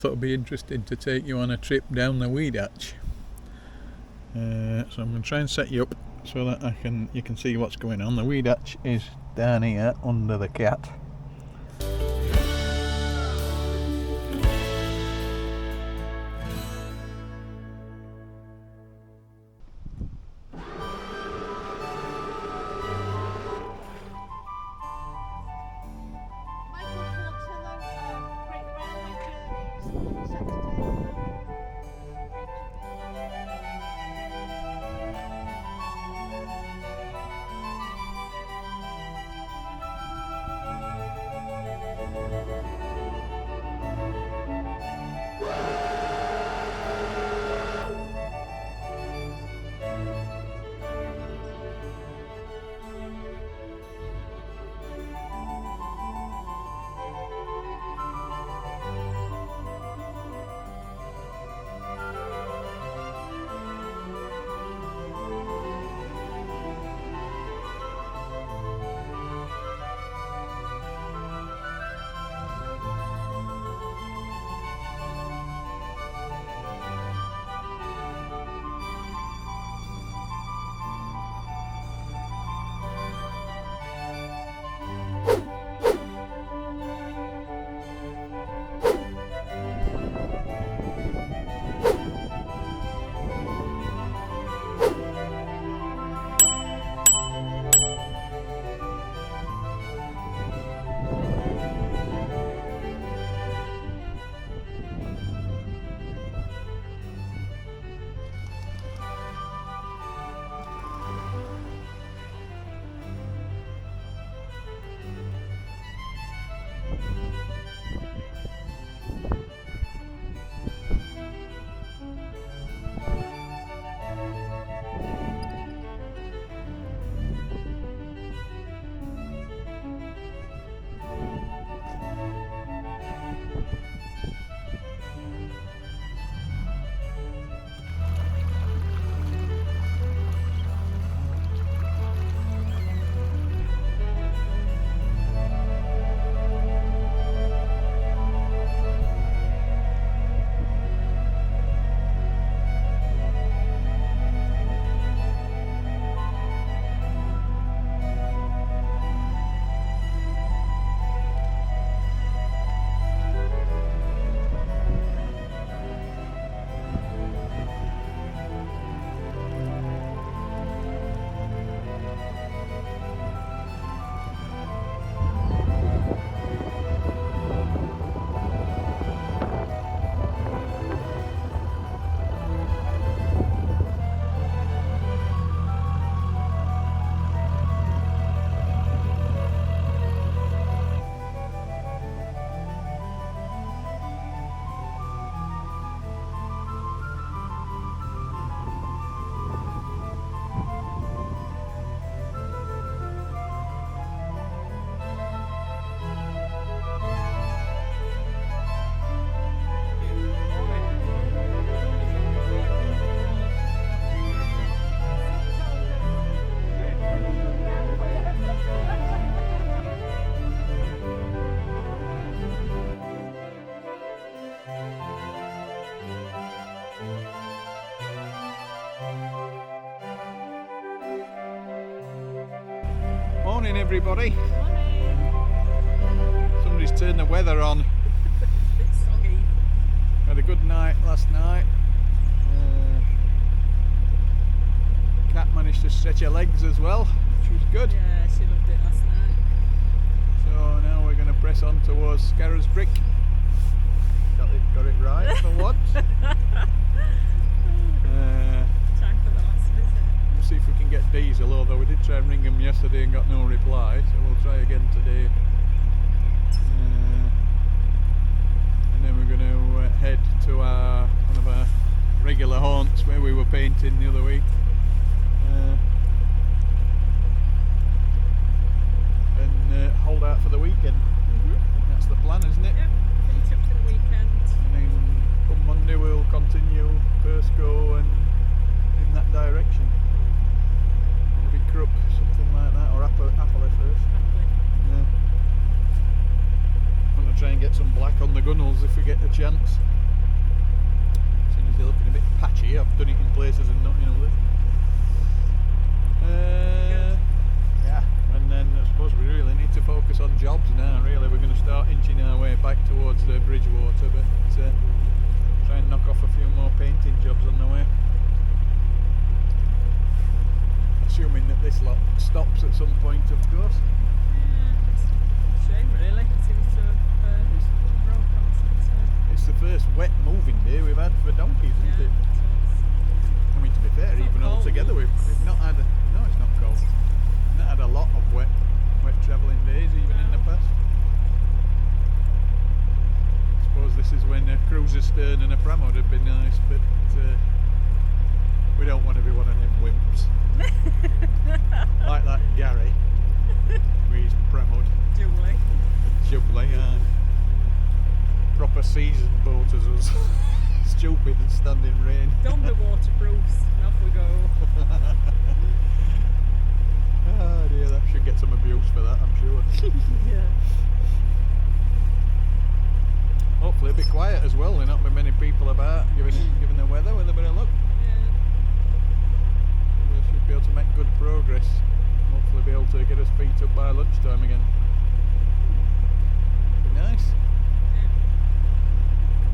Thought it'd be interesting to take you on a trip down the weed hatch. So I'm going to try and set you up so that you can see what's going on. The weed hatch is down here under the cat. Morning everybody. Morning. Somebody's turned the weather on. It's soggy. Had a good night last night. Cat managed to stretch her legs as well, which was good. Yeah, she loved it last night. So now we're going to press on towards Scarrows-Brick. Got it right for once. Time for the last visit. We'll see if we can get diesel, although we did try and ring them yesterday and got no reply, so we'll try again today. And then we're going to head to one of our regular haunts where we were painting the other week. And hold out for the weekend. That's the plan, isn't it? Yep, finish up for the weekend. And then come Monday we'll continue first go and in that direction. Maybe Crup, something like that, or Apple first. Yeah. I'm going to try and get some black on the gunnels if we get the chance. As soon as they're looking a bit patchy, I've done it in places and not in others. Yeah, and then I suppose we really need to focus on jobs now. Really, we're going to start inching our way back towards the Bridgewater, but try and knock off a few more painting jobs on the way. Assuming that this lot stops at some point, of course. Yeah, it's a shame really. It seems to have broke on some. It's the first wet moving day we've had for donkeys, isn't Yeah, it? I mean, to be fair, It's not even cold. altogether, we've not had. No, it's not cold. We've not had a lot of wet travelling days, even in the past. I suppose this is when a cruiser stern and a pram would have been nice, but we don't want to be one of them wimps. Like that Gary, with his pramod. Julie. Jubbly, aye. Proper seasoned boat as us. Stupid and stand in rain. Done the waterproofs, and off we go. Oh dear, that should get some abuse for that, I'm sure. Yeah. Hopefully it'll be quiet as well, there'll not be many people about given the weather with a bit of luck. We should be able to make good progress. Hopefully be able to get us feet up by lunchtime again. Be nice.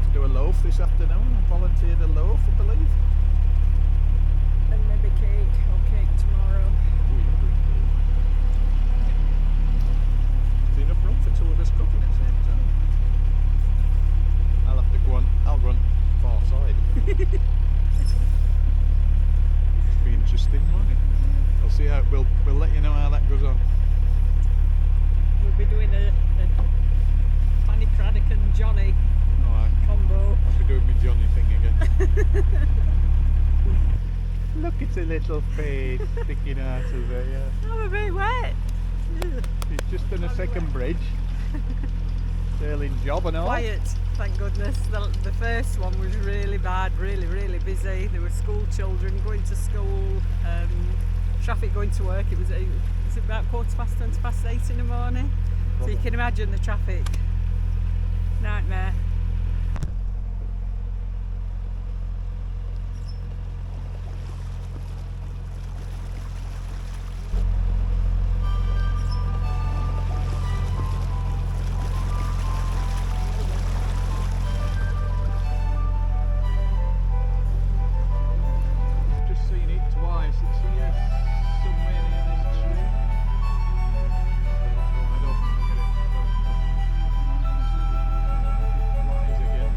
To do a loaf this afternoon. I volunteered a loaf, I believe. And maybe cake or cake tomorrow. Oh, you're doing good. Is there enough room for two of us cooking at the same time? I'll run far side. Be interesting, won't it? I'll see how we'll let you know how that goes on. We'll be doing a Fanny Craddock and Johnny Alright, combo. I'll be doing my Johnny thing again. Look, it's a little face sticking out of it, yeah. I'm a bit wet. He's just done a second bridge. Sailing job and all. Quiet, thank goodness. The first one was really bad, really busy. There were school children going to school, traffic going to work. It was about 8:15 in the morning. So you can imagine the traffic. Nightmare. Just seen it twice. It's here somewhere near this tree. Oh, I don't think we'll get it. It flies again.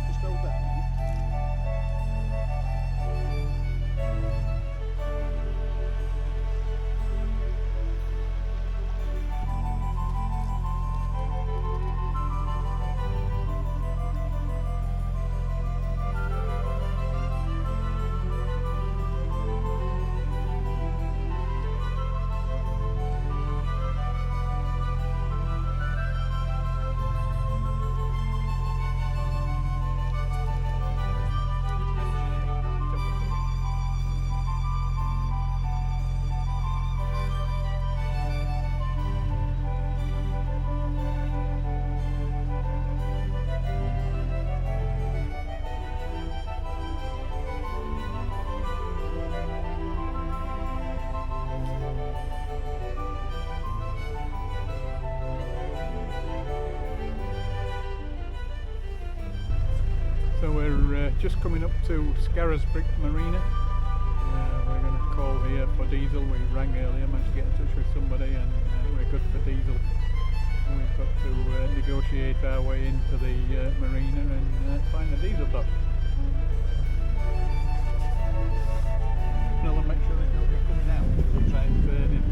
Just hold that. So we're just coming up to Scarisbrick Marina. We're going to call here for diesel. We rang earlier, managed to get in touch with somebody, and we're good for diesel. And we've got to negotiate our way into the marina and find the diesel dock. I'll make sure there's nobody coming out. We'll try and turn in.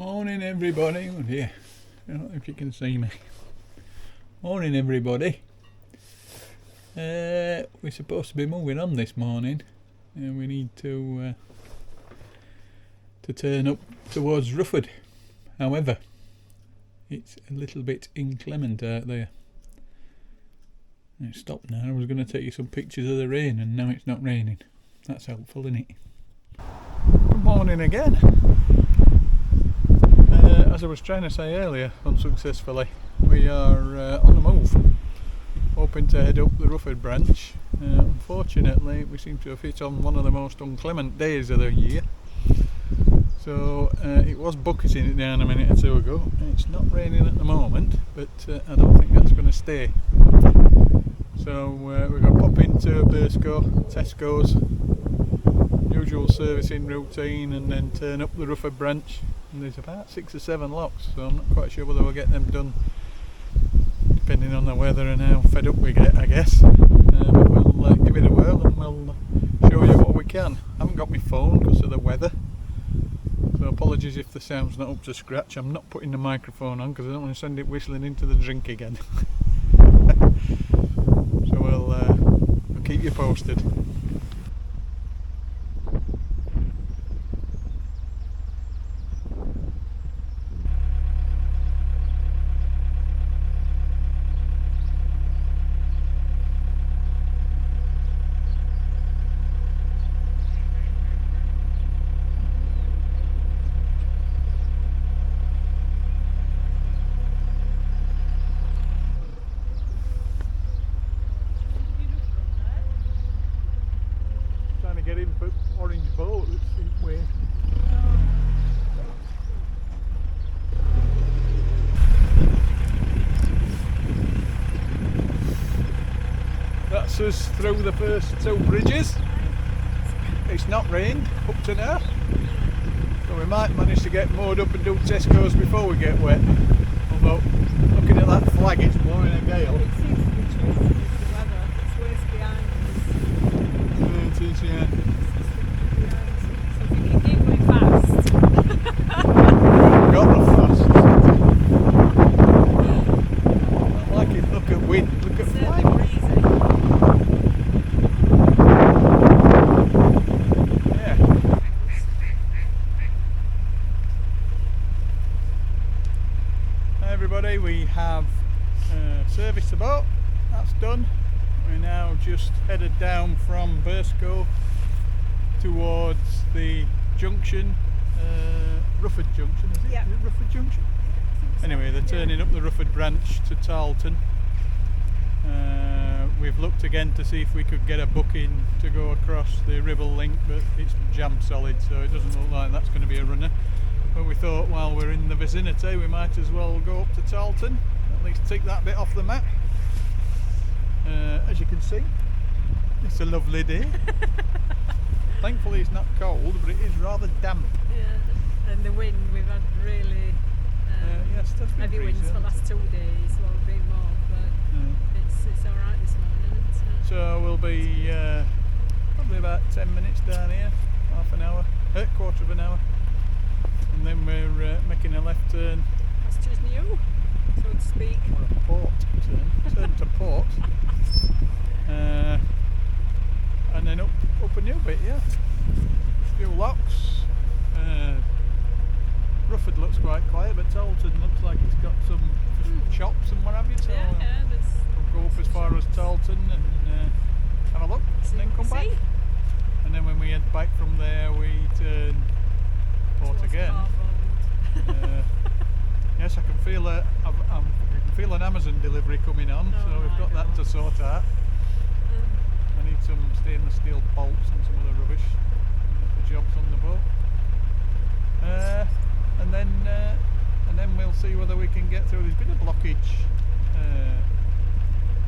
Morning everybody. Oh dear, I don't know if you can see me. Morning everybody. We're supposed to be moving on this morning and we need to turn up towards Rufford. However, it's a little bit inclement out there. It's stopped now. I was going to take you some pictures of the rain and now it's not raining. That's helpful, isn't it? Good morning again. As I was trying to say earlier, unsuccessfully, we are on the move, hoping to head up the Rufford branch. Unfortunately, we seem to have hit on one of the most inclement days of the year. So it was bucketing it down a minute or two ago. It's not raining at the moment, but I don't think that's going to stay. So we're going to pop into Tesco's, usual servicing routine, and then turn up the Rufford branch. And there's about 6 or 7 locks, so I'm not quite sure whether we'll get them done, depending on the weather and how fed up we get, I guess. But we'll give it a whirl and we'll show you what we can. I haven't got my phone because of the weather, so apologies if the sound's not up to scratch. I'm not putting the microphone on because I don't want to send it whistling into the drink again. So we'll keep you posted. Get in for orange boat, that's way. That's us through the first 2 bridges. It's not rained up to now, so we might manage to get moored up and do Tesco's before we get wet. Although, looking at that flag, it's blowing a gale. It seems to be twisted with the weather. It's worse behind us. Yeah, it is, yeah. So if you can keep going fast. Got the fast. I like it. Look at wind. Look at flag. Yeah. Hi everybody, we have serviced the boat. That's done. We're now just headed down from Burscough towards the junction, Rufford Junction, is it? Yeah. Is it Rufford Junction? So. Anyway, they're turning up the Rufford branch to Tarleton. We've looked again to see if we could get a booking to go across the Ribble link, but it's jam solid, so it doesn't look like that's going to be a runner. But we thought while we're in the vicinity we might as well go up to Tarleton, at least tick that bit off the map. As you can see, it's a lovely day. Thankfully it's not cold, but it is rather damp. Yeah, and the wind, we've had really yes, that's been heavy breezy, winds for the last 2 days. Well, a bit more, but it's alright this morning, isn't it? So we'll be probably about 10 minutes down here, half an hour, quarter of an hour, and then we're making a left turn. That's just new, so to speak. Or a port turn to port, and then up a new bit, yeah. A few locks. Rufford looks quite quiet, but Tarleton looks like it's got some shops and what have you. So Yeah, we'll go up as far as Tarleton and have a look, and then come back. And then when we head back from there, we turn port again. Yes, I can feel I can feel an Amazon delivery coming on, so we've got that to sort out. I need some stainless steel bolts and some other rubbish for jobs on the boat. And then we'll see whether we can get through. There's been a blockage,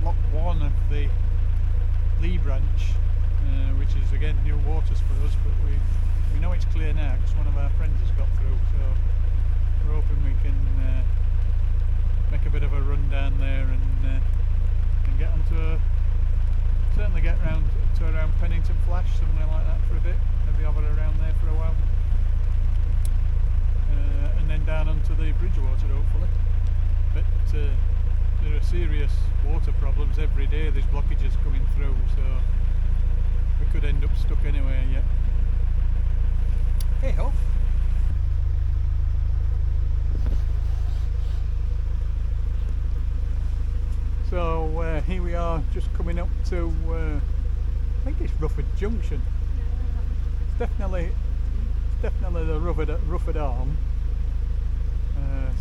lock 1 of the Lee branch, which is again new waters for us, but we know it's clear now because one of our friends has got through, so we're hoping we can make a bit of a run down there and get onto certainly get round to around Pennington Flash, somewhere like that for a bit, maybe hover around there for a while, and then down hopefully. But there are serious water problems every day. There's blockages coming through, so we could end up stuck anywhere yet. Hey ho! So here we are, just coming up to I think it's Rufford Junction. It's definitely the Rufford Arm.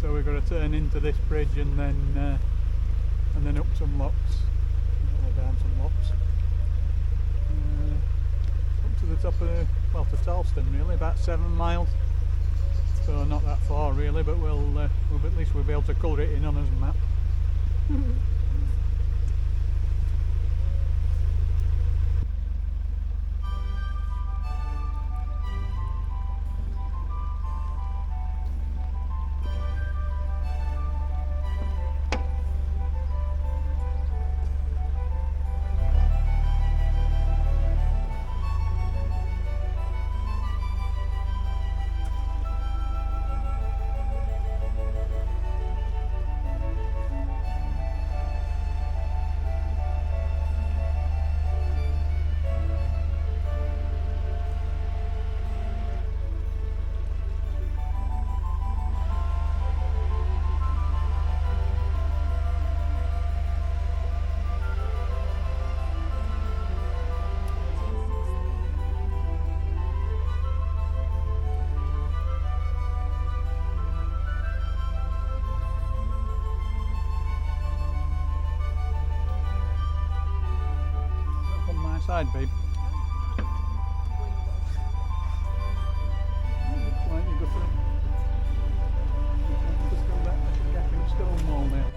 So we've got to turn into this bridge and then up some locks, or down some locks, up to the top of to Tarleton, really, about 7 miles. So not that far really, but at least we'll be able to colour it in on his map. Side, babe. Looks like you go for it. Just go back to the gap in the stone wall now.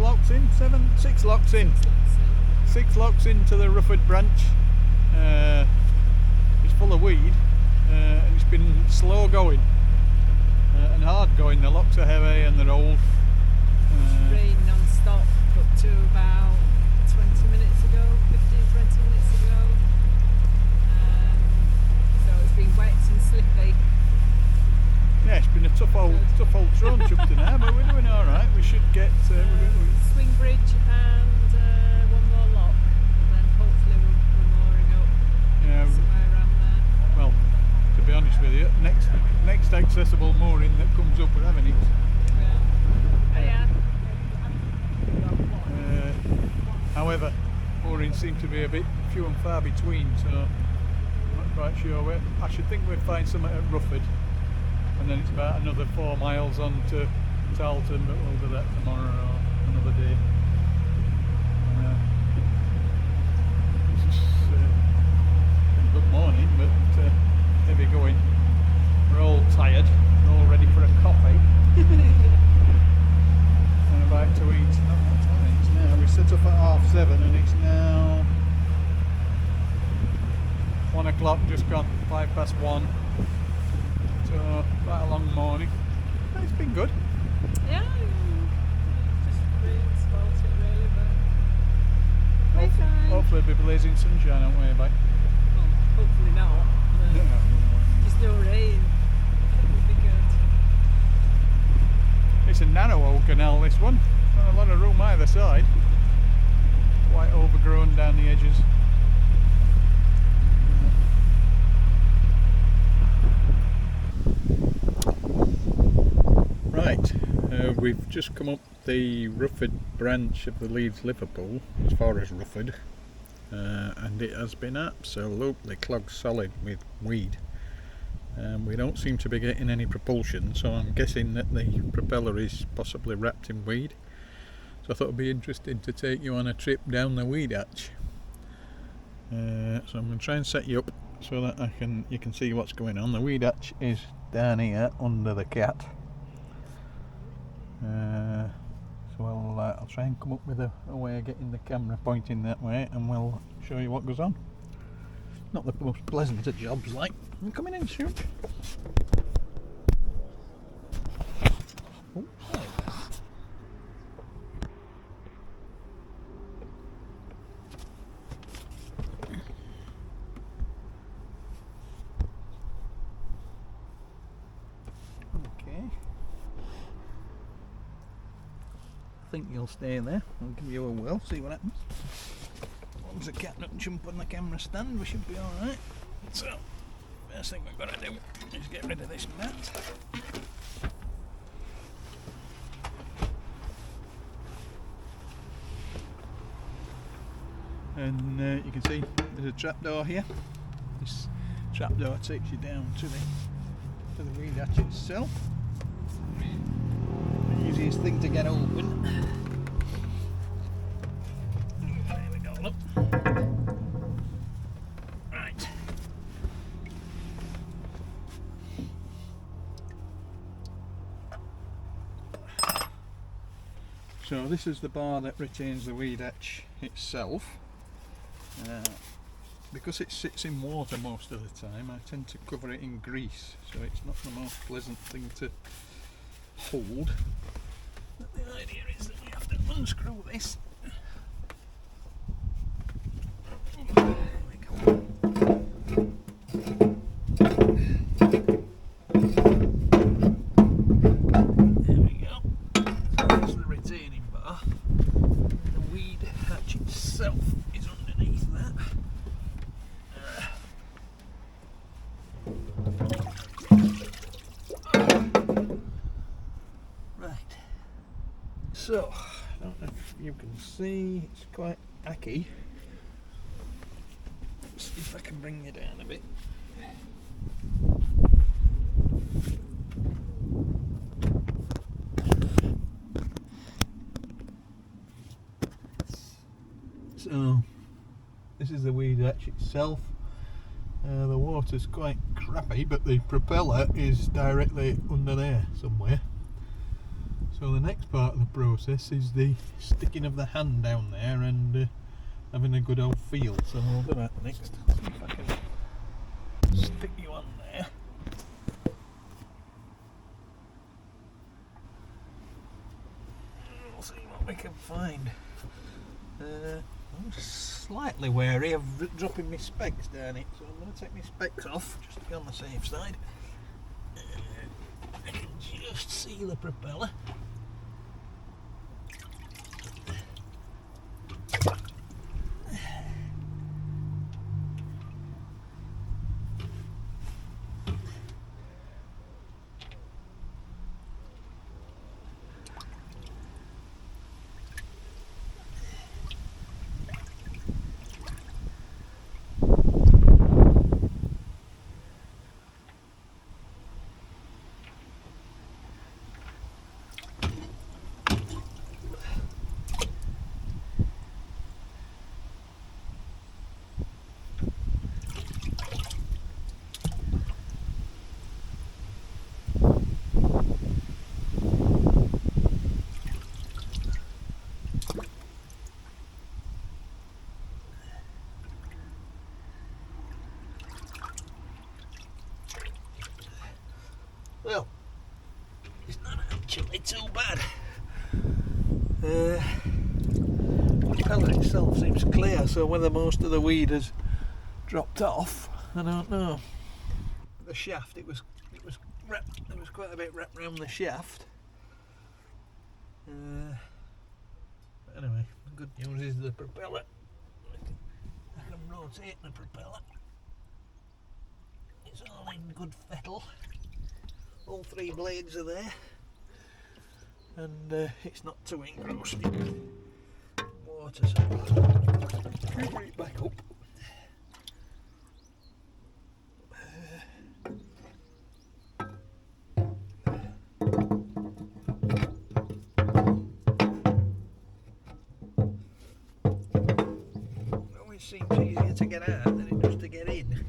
locks in, 6 locks in. 6 locks into the Rufford branch. It's full of weed, and it's been slow going and hard going. The locks are heavy and they're old. It's rained non-stop up to about 20 minutes ago, 15-20 minutes ago. So it's been wet and slippy. Yeah, it's been a tough old trudge up to now, but we're doing all right. We should get swing bridge and one more lock, and then hopefully we're mooring up somewhere around there. Well, to be honest with you, next accessible mooring that comes up, we're having it. Yeah. However, moorings seem to be a bit few and far between, so I'm not quite sure where. I should think we'd find some at Rufford, and then it's about another 4 miles on to Tarleton, but we'll do that tomorrow or another day. This is a good morning, but heavy going. We're all tired, we're all ready for a coffee. And about to eat. Not what time it is now. We set up at 7:30 and it's now 1 o'clock, just gone, 1:05. So quite a long morning. It's been good. Yeah, just really spoilt it really, but Hopefully it'll be blazing sunshine, aren't we, bye? well, hopefully not. But No. just no rain. It would be good. It's a narrow canal, this one. Not a lot of room either side. Quite overgrown down the edges. Right, we've just come up the Rufford branch of the Leeds Liverpool, as far as Rufford, and it has been absolutely clogged solid with weed. We don't seem to be getting any propulsion, so I'm guessing that the propeller is possibly wrapped in weed. So I thought it'd be interesting to take you on a trip down the weed hatch. So I'm going to try and set you up so that you can see what's going on. The weed hatch is down here under the cat. So I'll try and come up with a way of getting the camera pointing that way, and we'll show you what goes on. Not the most pleasant of jobs, like. I'm coming in, shoot. Oh, there. Okay. I think you'll stay there. I'll give you a whirl, see what happens. As long as the cat doesn't jump on the camera stand, we should be alright. So, first thing we've got to do is get rid of this mat. And you can see there's a trapdoor here. This trapdoor takes you down to the weed hatch itself. The easiest thing to get open. There we go, look. Right. So this is the bar that retains the weed hatch itself. Because it sits in water most of the time, I tend to cover it in grease, so it's not the most pleasant thing to hold. But the idea is that we have to unscrew this. There we go. There we go. That's the retaining bar. The weed hatch itself is underneath that. Right. So, I don't know if you can see, it's quite hacky. Let's see if I can bring you down a bit. So, this is the weed hatch itself. The water's quite crappy, but the propeller is directly under there somewhere. So So the next part of the process is the sticking of the hand down there and having a good old feel. So we'll do that next. See if I can stick you on there. We'll see what we can find. I'm slightly wary of dropping my specs down it, so I'm going to take my specs off just to be on the safe side. I can just see the propeller. Well, it's not actually too bad. The propeller itself seems clear, so whether most of the weed has dropped off, I don't know. The shaft, it was wrapped, there was quite a bit wrapped around the shaft. But anyway, the good news is the propeller. I can rotate the propeller. It's all in good fettle. All three blades are there, and it's not too engrossed in water, so I'll bring it back up. It always seems easier to get out than it does to get in.